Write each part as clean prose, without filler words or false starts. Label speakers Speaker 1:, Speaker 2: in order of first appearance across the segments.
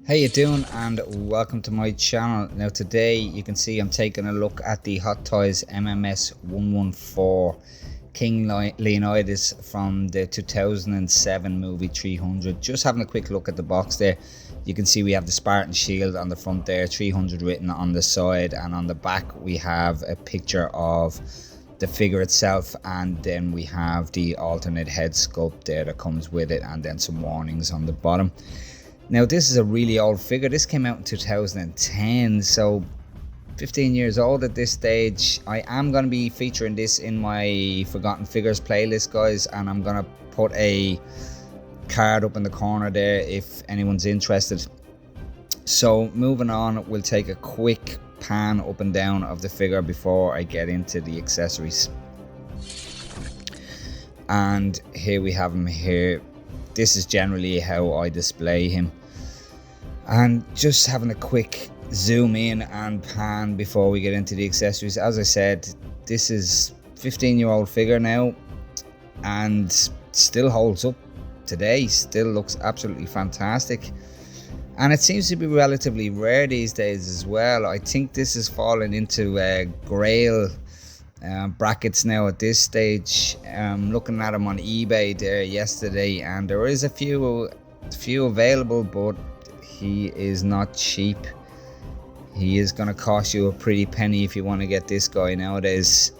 Speaker 1: How you doing, and welcome to my channel. Now today you can see I'm taking a look at the Hot Toys MMS 114 King Leonidas from the 2007 movie 300. Just having a quick look at the box there. You can see we have the Spartan shield on the front there, 300 written on the side, and on the back we have a picture of the figure itself, and then we have the alternate head sculpt there that comes with it, and then some warnings on the bottom. Now this is a really old figure. This came out in 2010, so 15 years old at this stage. I am going to be featuring this in my Forgotten Figures playlist, guys, and I'm going to put a card up in the corner there if anyone's interested. So moving on, we'll take a quick pan up and down of the figure before I get into the accessories. And here we have him here. This is generally how I display him. And just having a quick zoom in and pan before we get into the accessories. As I said, this is 15-year-old figure now and still holds up today, still looks absolutely fantastic. And it seems to be relatively rare these days as well. I think this is falling into grail brackets now at this stage. Looking at them on eBay there yesterday, and there is a few available, but he is not cheap. He is going to cost you a pretty penny if you want to get this guy nowadays.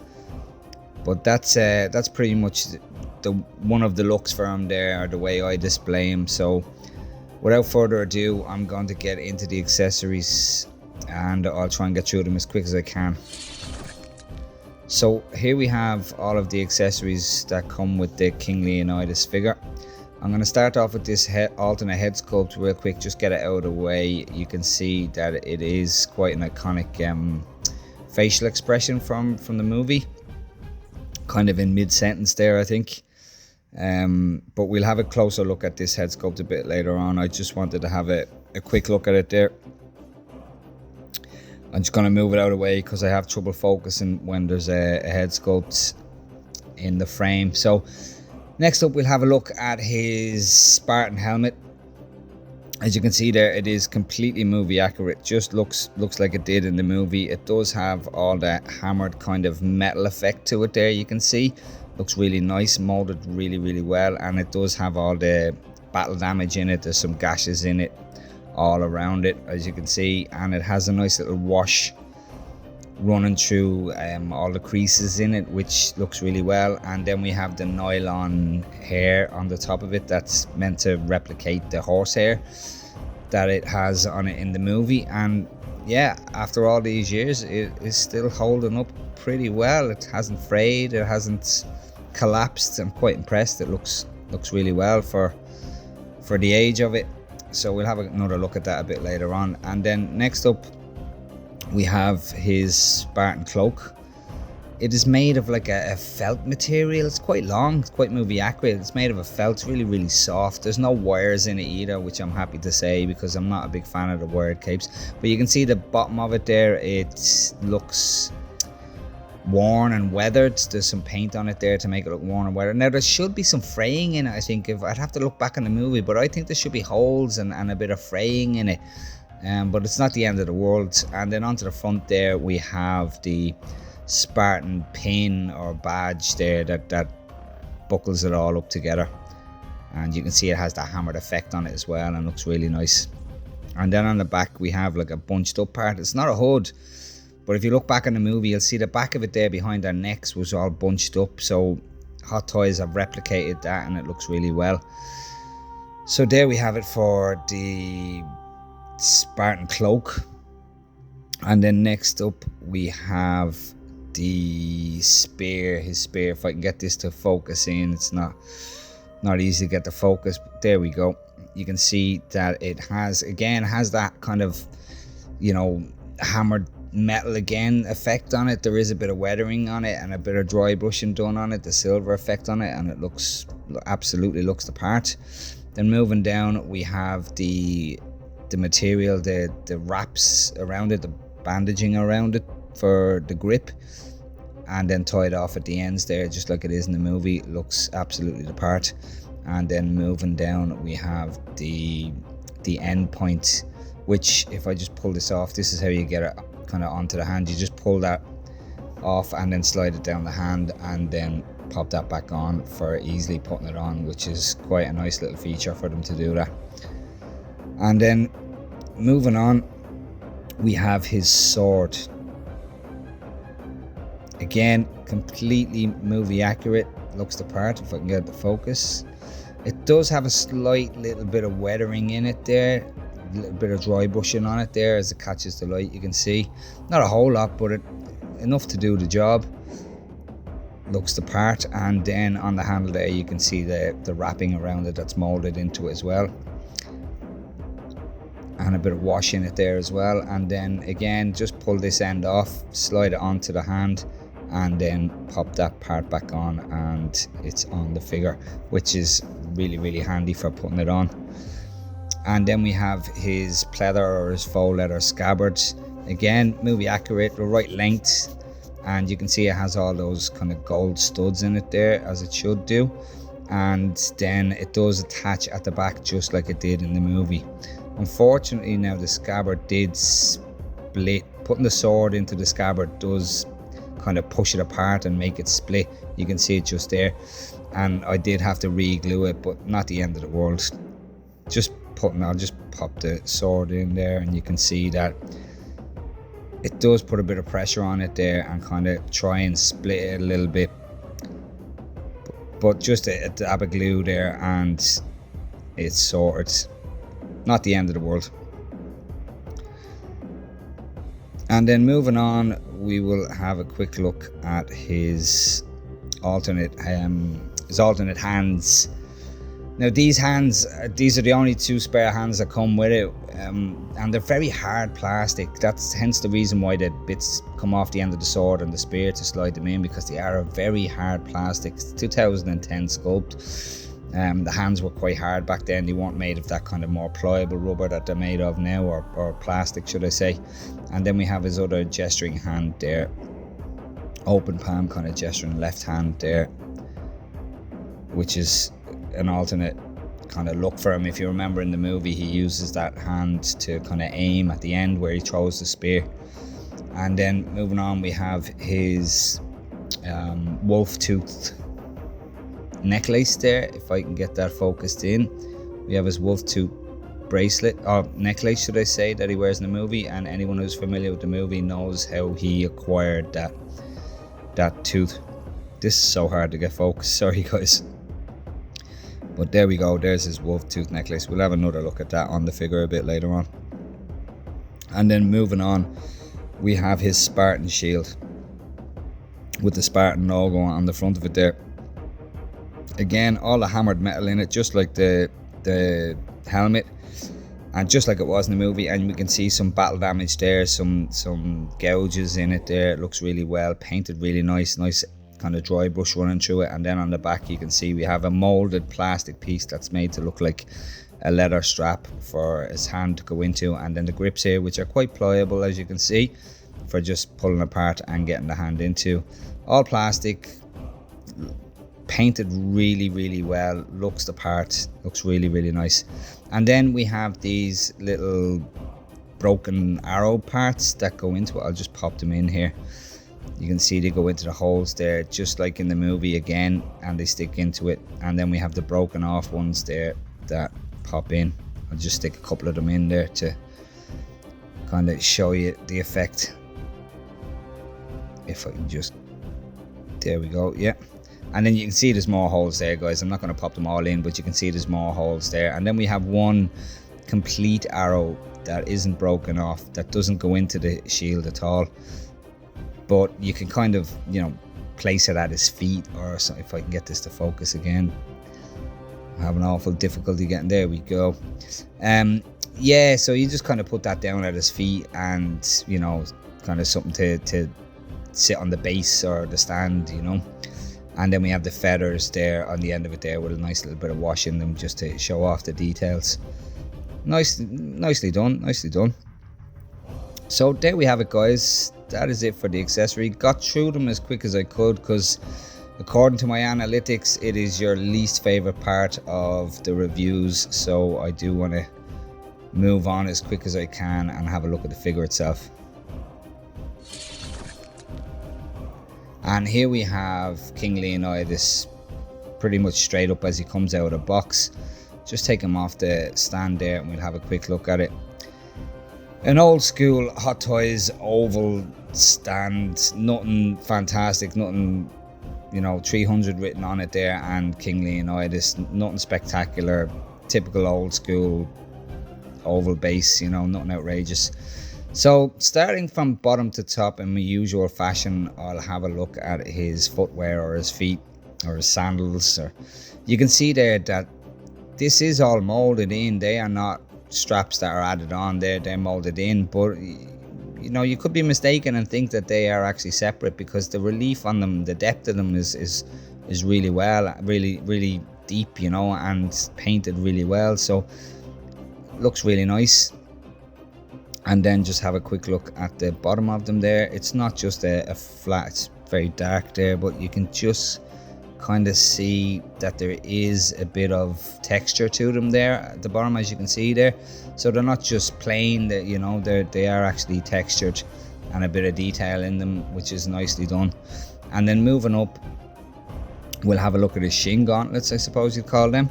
Speaker 1: But that's pretty much the one of the looks for him there, the way I display him. So without further ado, I'm going to get into the accessories, and I'll try and get through them as quick as I can. So here we have all of the accessories that come with the King Leonidas figure. I'm going to start off with this alternate head sculpt real quick, just get it out of the way. You can see that it is quite an iconic facial expression from the movie, kind of in mid-sentence there, I think. But we'll have a closer look at this head sculpt a bit later on. I just wanted to have a quick look at it there. I'm just going to move it out of the way because I have trouble focusing when there's a head sculpt in the frame. So next up, we'll have a look at his Spartan helmet. As you can see there, it is completely movie accurate. Just looks like it did in the movie. It does have all that hammered kind of metal effect to it there, you can see. Looks really nice, molded really well, and it does have all the battle damage in it. There's some gashes in it all around it, as you can see, and it has a nice little wash running through all the creases in it, which looks really well. And then we have the nylon hair on the top of it that's meant to replicate the horsehair that it has on it in the movie. And yeah, after all these years, it is still holding up pretty well. It hasn't frayed, it hasn't collapsed. I'm quite impressed. It looks really well for the age of it. So we'll have another look at that a bit later on. And then next up, we have his Spartan cloak. It is made of like a felt material. It's quite long, it's quite movie accurate. It's made of a felt, it's really soft. There's no wires in it either, which I'm happy to say because I'm not a big fan of the wired capes. But you can see the bottom of it there, it looks worn and weathered. There's some paint on it there to make it look worn and weathered. Now there should be some fraying in it, I think. If I'd have to look back on the movie, but I think there should be holes and a bit of fraying in it. But it's not the end of the world. And then onto the front there, we have the Spartan pin or badge there that buckles it all up together. And you can see it has that hammered effect on it as well, and looks really nice. And then on the back, we have like a bunched up part. It's not a hood, but if you look back in the movie, you'll see the back of it there behind their necks was all bunched up. So Hot Toys have replicated that, and it looks really well. So there we have it for the Spartan cloak. And then next up, we have the spear, his spear. If I can get this to focus in, it's not easy to get the focus, but there we go. You can see that it has that kind of, hammered metal again effect on it. There is a bit of weathering on it and a bit of dry brushing done on it, the silver effect on it, and it absolutely looks the part. Then moving down, we have the material, the wraps around it, the bandaging around it for the grip, and then tied off at the ends there, just like it is in the movie. It looks absolutely the part. And then moving down, we have the the end point, which if I just pull this off, this is how you get it kind of onto the hand. You just pull that off and then slide it down the hand and then pop that back on for easily putting it on, which is quite a nice little feature for them to do that. And then moving on, we have his sword. Again, completely movie accurate, looks the part if I can get the focus. It does have a slight little bit of weathering in it there, a little bit of dry brushing on it there as it catches the light, you can see. Not a whole lot, but enough to do the job. Looks the part. And then on the handle there you can see the wrapping around it that's molded into it as well, and a bit of wash in it there as well. And then again, just pull this end off, slide it onto the hand, and then pop that part back on, and it's on the figure, which is really handy for putting it on. And then we have his pleather or his faux leather scabbard. Again, movie accurate, the right length, and you can see it has all those kind of gold studs in it there, as it should do. And then it does attach at the back just like it did in the movie. Unfortunately now the scabbard did split. Putting the sword into the scabbard does kind of push it apart and make it split. You can see it just there, and I did have to re-glue it, but not the end of the world. I'll just pop the sword in there, and you can see that it does put a bit of pressure on it there and kind of try and split it a little bit, but just a dab of glue there and it's sorted. Not the end of the world. And then moving on, we will have a quick look at his alternate hands. Now these are the only two spare hands that come with it, and they're very hard plastic. That's hence the reason why the bits come off the end of the sword and the spear to slide them in, because they are a very hard plastic. It's 2010 sculpt. The hands were quite hard back then. They weren't made of that kind of more pliable rubber that they're made of now, or plastic should I say. And then we have his other gesturing hand there, open palm kind of gesturing left hand there, which is an alternate kind of look for him. If you remember in the movie, he uses that hand to kind of aim at the end where he throws the spear. And then moving on, we have his wolf tooth necklace there, if I can get that focused in. We have his wolf tooth bracelet, or necklace should I say, that he wears in the movie, and anyone who's familiar with the movie knows how he acquired that tooth. This is so hard to get focused, sorry guys. But there we go, there's his wolf tooth necklace. We'll have another look at that on the figure a bit later on. And then moving on, we have his Spartan shield with the Spartan logo on the front of it there. Again, all the hammered metal in it, just like the helmet, and just like it was in the movie. And we can see some battle damage there, some gouges in it there. It looks really well painted, really nice kind of dry brush running through it. And then on the back you can see we have a molded plastic piece that's made to look like a leather strap for his hand to go into, and then the grips here, which are quite pliable as you can see, for just pulling apart and getting the hand into. All plastic, painted really well, looks the part, looks really nice. And then we have these little broken arrow parts that go into it. I'll just pop them in here. You can see they go into the holes there, just like in the movie again, and they stick into it. And then we have the broken off ones there that pop in. I'll just stick a couple of them in there to kind of show you the effect. If I can just, there we go, yeah. And then you can see there's more holes there, guys. I'm not going to pop them all in, but you can see there's more holes there. And then we have one complete arrow that isn't broken off, that doesn't go into the shield at all, but you can kind of, you know, place it at his feet, or so. If I can get this to focus again, I have an awful difficulty getting, there we go. Yeah, so you just kind of put that down at his feet, and you know, kind of something to sit on the base or the stand, you know. And then we have the feathers there on the end of it there with a nice little bit of wash in them, just to show off the details. Nicely done. So there we have it, guys. That is it for the accessory. Got through them as quick as I could, because according to my analytics, it is your least favorite part of the reviews. So I do want to move on as quick as I can and have a look at the figure itself. And here we have King Leonidas pretty much straight up as he comes out of the box. Just take him off the stand there and we'll have a quick look at it. An old school Hot Toys oval stand, nothing fantastic, nothing, you know, 300 written on it there, and King Leonidas, nothing spectacular, typical old school oval base, you know, nothing outrageous. So starting from bottom to top in my usual fashion, I'll have a look at his footwear or his feet or his sandals. Or you can see there that this is all molded in. They are not straps that are added on there, they're molded in, but you know, you could be mistaken and think that they are actually separate, because the relief on them, the depth of them is really well, really deep, you know, and painted really well, so looks really nice. And then just have a quick look at the bottom of them there. It's not just a flat, it's very dark there, but you can just kind of see that there is a bit of texture to them there at the bottom, as you can see there. So they're not just plain, that, you know, they are actually textured and a bit of detail in them, which is nicely done. And then moving up, we'll have a look at his shin gauntlets, I suppose you'd call them.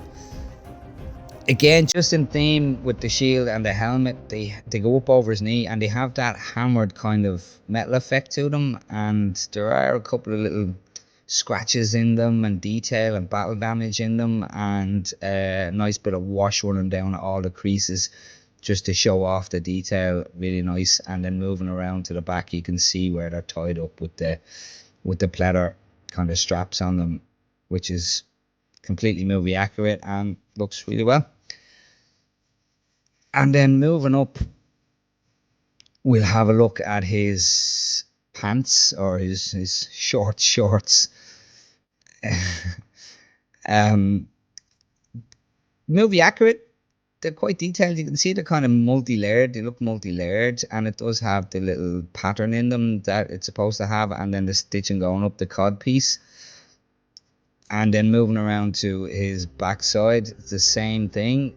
Speaker 1: Again, just in theme with the shield and the helmet, they go up over his knee and they have that hammered kind of metal effect to them, and there are a couple of little scratches in them and detail and battle damage in them, and a nice bit of wash running down all the creases just to show off the detail. Really nice. And then moving around to the back, you can see where they're tied up with the pleather kind of straps on them, which is completely movie accurate and looks really well. And then moving up, we'll have a look at his pants, or his shorts. Movie accurate. They're quite detailed. You can see they're kind of multi-layered. They look multi-layered, and it does have the little pattern in them that it's supposed to have, and then the stitching going up the cod piece. And then moving around to his backside, it's the same thing.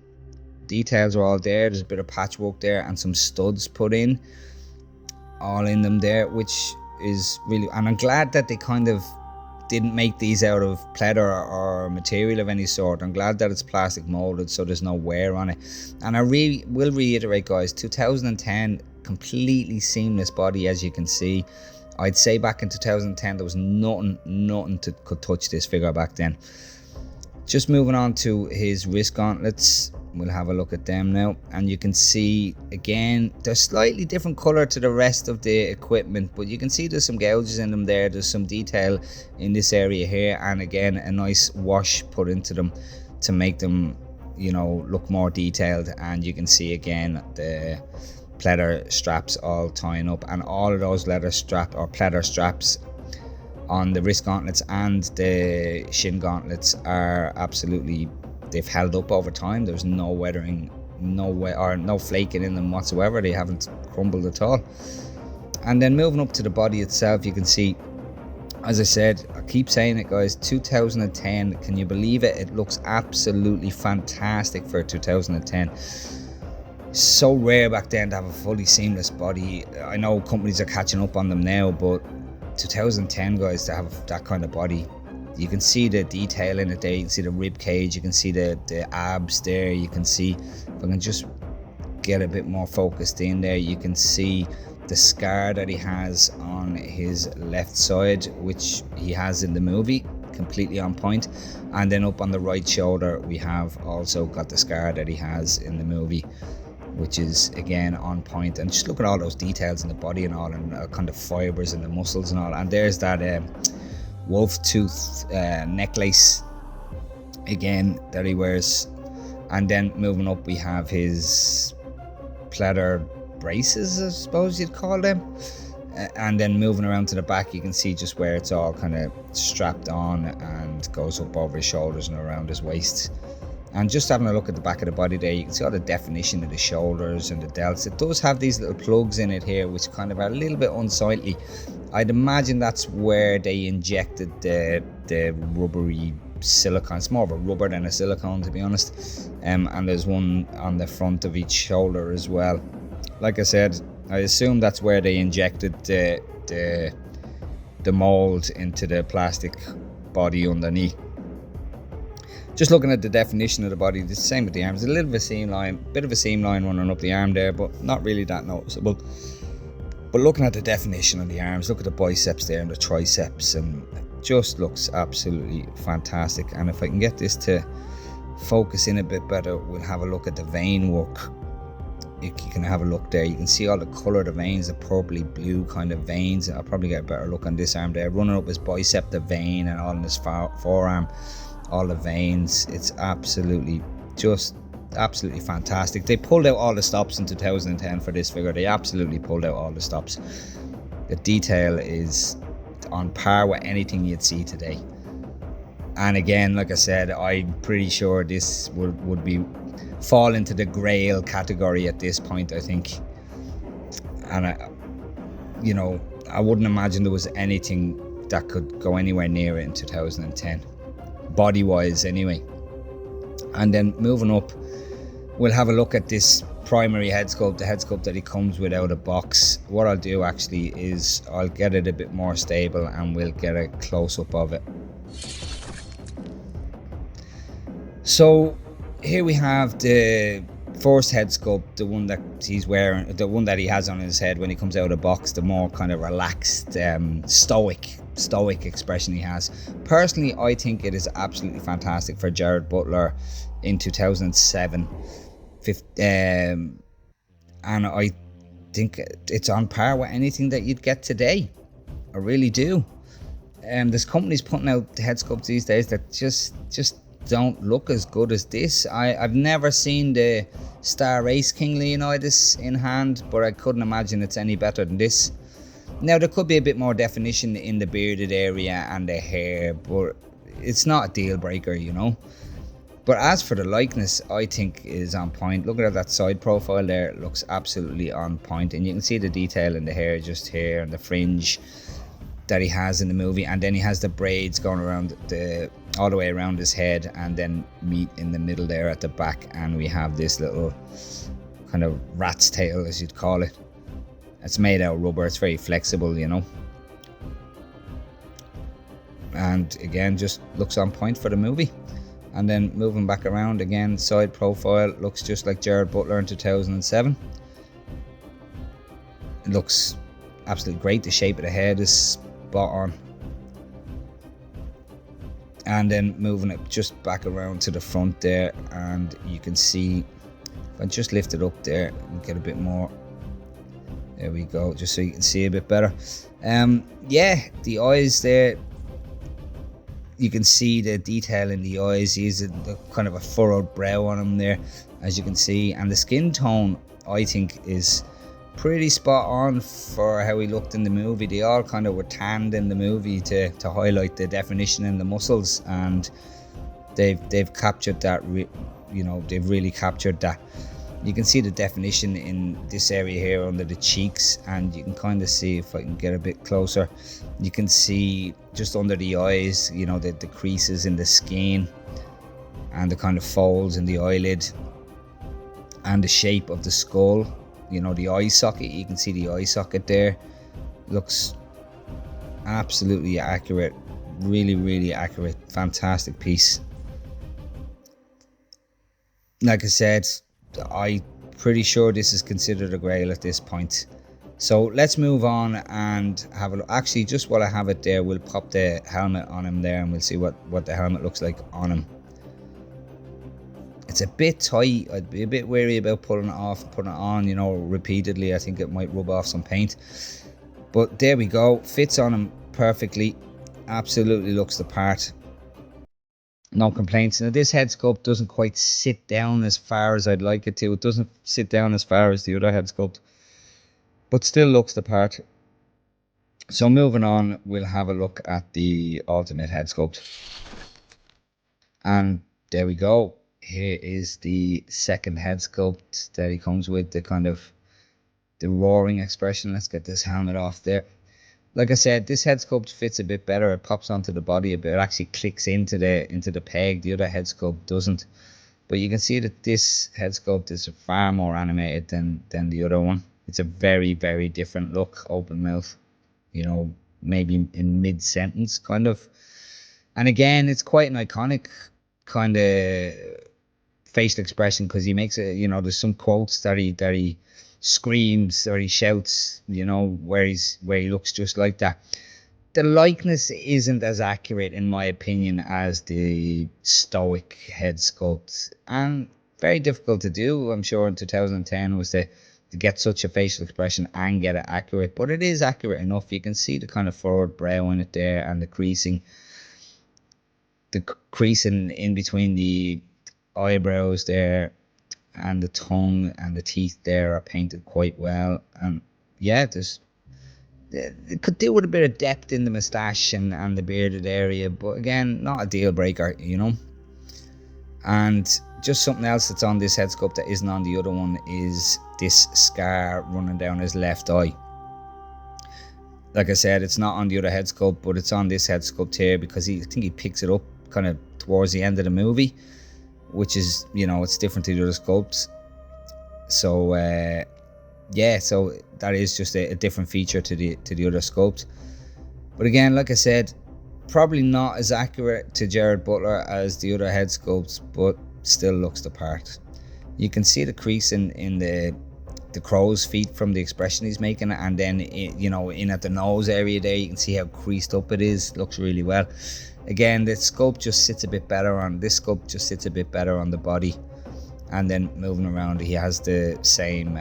Speaker 1: Details are all there. There's a bit of patchwork there and some studs put in, all in them there, which is really, and I'm glad that they kind of didn't make these out of pleather or material of any sort. I'm glad that it's plastic molded, so there's no wear on it. And I really will reiterate, guys, 2010, completely seamless body, as you can see. I'd say back in 2010 there was nothing could touch this figure back then. Just moving on to his wrist gauntlets, we'll have a look at them now, and you can see again they're slightly different color to the rest of the equipment, but you can see there's some gouges in them there. There's some detail in this area here, and again a nice wash put into them to make them, you know, look more detailed. And you can see again the pleather straps all tying up, and all of those leather strap or pleather straps on the wrist gauntlets and the shin gauntlets are absolutely, they've held up over time. There's no weathering, no flaking in them whatsoever. They haven't crumbled at all. And then moving up to the body itself, you can see, as I said, I keep saying it, guys, 2010, can you believe it? It looks absolutely fantastic for 2010. So rare back then to have a fully seamless body. I know companies are catching up on them now, but 2010, guys, to have that kind of body, you can see the detail in it there. You can see the rib cage, you can see the abs there. You can see, if I can just get a bit more focused in there, you can see the scar that he has on his left side, which he has in the movie, completely on point. And then up on the right shoulder, we have also got the scar that he has in the movie, which is again on point. And just look at all those details in the body and all, and kind of fibers in the muscles and all. And there's that wolf tooth necklace again that he wears. And then moving up, we have his pleather braces, I suppose you'd call them. And then moving around to the back, you can see just where it's all kind of strapped on and goes up over his shoulders and around his waist. And just having a look at the back of the body there, you can see all the definition of the shoulders and the delts. It does have these little plugs in it here, which kind of are a little bit unsightly. I'd imagine that's where they injected the rubbery silicone. It's more of a rubber than a silicone, to be honest. And there's one on the front of each shoulder as well. Like I said, I assume that's where they injected the mold into the plastic body underneath. Just looking at the definition of the body, the same with the arms. A little bit of a seam line running up the arm there, but not really that noticeable. But looking at the definition of the arms, look at the biceps there and the triceps, and it just looks absolutely fantastic. And if I can get this to focus in a bit better, we'll have a look at the vein work. You can have a look there. You can see all the colour of the veins, the purpley blue kind of veins. I'll probably get a better look on this arm there. Running up his bicep, the vein, and all in his forearm, all the veins. It's absolutely fantastic. They pulled out all the stops in 2010 for this figure. They absolutely pulled out all the stops. The detail is on par with anything you'd see today. And again, like I said, I'm pretty sure this would be fall into the grail category at this point, I think. And I wouldn't imagine there was anything that could go anywhere near it in 2010, body wise anyway. And then moving up, we'll have a look at this primary head sculpt, the head sculpt that he comes with out of box. What I'll do actually is I'll get it a bit more stable and we'll get a close-up of it. So here we have the first head sculpt, the one that he's wearing, the one that he has on his head when he comes out of the box, the more kind of relaxed, stoic expression he has. Personally, I think it is absolutely fantastic for Gerard Butler in 2007. And I think it's on par with anything that you'd get today. I really do. There's companies putting out head sculpts these days that just don't look as good as this. I've never seen the Star Race King Leonidas in hand, but I couldn't imagine it's any better than this. Now, there could be a bit more definition in the bearded area and the hair, but it's not a deal breaker, you know. But as for the likeness, I think is on point. Looking at that side profile there, it looks absolutely on point, and you can see the detail in the hair just here and the fringe that he has in the movie, and then he has the braids going around all the way around his head, and then meet in the middle there at the back, and we have this little kind of rat's tail, as you'd call it. It's made out of rubber, it's very flexible, you know, and again just looks on point for the movie. And then moving back around again, side profile looks just like Gerard Butler in 2007. It looks absolutely great. The shape of the head is spot on. And then moving it just back around to the front there, and you can see, if I just lift it up there and get a bit more, there we go, just so you can see a bit better. Yeah, the eyes there, you can see the detail in the eyes. He's a kind of a furrowed brow on him there, as you can see, and the skin tone I think is pretty spot on for how he looked in the movie. They all kind of were tanned in the movie to highlight the definition in the muscles, and they've captured that. They've really captured that. You can see the definition in this area here under the cheeks, and you can kind of see, if I can get a bit closer, you can see just under the eyes, you know, the creases in the skin and the kind of folds in the eyelid and the shape of the skull. You know, the eye socket, you can see the eye socket there. Looks absolutely accurate. Really, really accurate. Fantastic piece. Like I said, I'm pretty sure this is considered a grail at this point. So let's move on and have a look. Actually, just while I have it there, we'll pop the helmet on him there and we'll see what the helmet looks like on him. It's a bit tight. I'd be a bit wary about pulling it off and putting it on, you know, repeatedly. I think it might rub off some paint. But there we go. Fits on him perfectly. Absolutely looks the part. No complaints. Now, this head sculpt doesn't quite sit down as far as I'd like it to. It doesn't sit down as far as the other head sculpt, but still looks the part. So moving on, we'll have a look at the alternate head sculpt. And there we go. Here is the second head sculpt that he comes with, the kind of the roaring expression. Let's get this helmet off there. Like I said, this head sculpt fits a bit better. It pops onto the body a bit. It actually clicks into the peg. The other head sculpt doesn't. But you can see that this head sculpt is far more animated than the other one. It's a very, very different look. Open mouth, maybe in mid sentence kind of. And again, it's quite an iconic kind of facial expression, because he makes it, there's some quotes that he screams or he shouts, where he looks just like that. The likeness isn't as accurate, in my opinion, as the stoic head sculpt, and very difficult to do, I'm sure, in 2010, was to get such a facial expression and get it accurate. But it is accurate enough. You can see the kind of forward brow in it there, and the creasing in between the eyebrows there, and the tongue and the teeth there are painted quite well. And yeah, it could do with a bit of depth in the moustache and the bearded area, but again, not a deal breaker, And just something else that's on this head sculpt that isn't on the other one is this scar running down his left eye. Like I said, it's not on the other head sculpt, but it's on this head sculpt here, because I think he picks it up kind of towards the end of the movie, which is, it's different to the other sculpts. So so that is just a different feature to the other sculpt. But again, like I said, probably not as accurate to Gerard Butler as the other head sculpts, but still looks the part. You can see the crease in the crow's feet from the expression he's making, and then in at the nose area there, you can see how creased up it is. Looks really well. Again, this sculpt just sits a bit better on the body. And then moving around, he has the same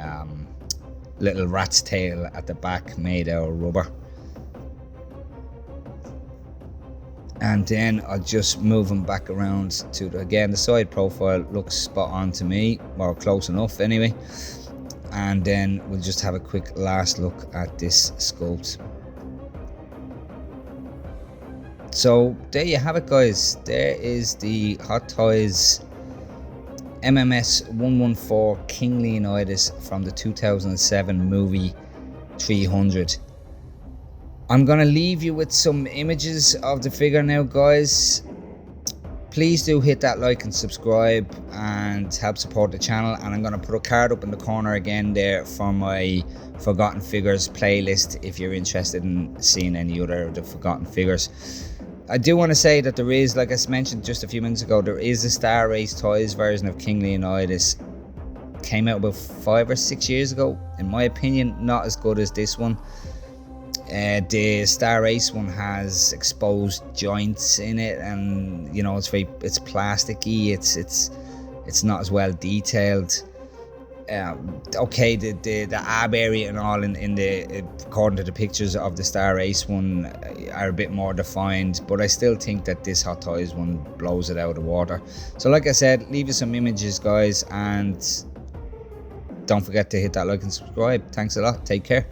Speaker 1: little rat's tail at the back made out of rubber. And then I'll just move him back around to the side profile looks spot on to me, or close enough anyway. And then we'll just have a quick last look at this sculpt. So there you have it, guys. There is the Hot Toys MMS 114 King Leonidas from the 2007 movie 300. I'm going to leave you with some images of the figure now, guys. Please do hit that like and subscribe and help support the channel. And I'm going to put a card up in the corner again there for my Forgotten Figures playlist if you're interested in seeing any other of the Forgotten Figures. I do want to say that there is, like I mentioned just a few minutes ago, there is a Star Race Toys version of King Leonidas. Came out about 5 or 6 years ago. In my opinion, not as good as this one. The Star Race one has exposed joints in it, and it's plasticky. It's not as well detailed. Okay, the ab area and all in the according to the pictures of the Star Race one are a bit more defined, but I still think that this Hot Toys one blows it out of the water. So like I said, leave us some images, guys, and don't forget to hit that like and subscribe. Thanks a lot. Take care.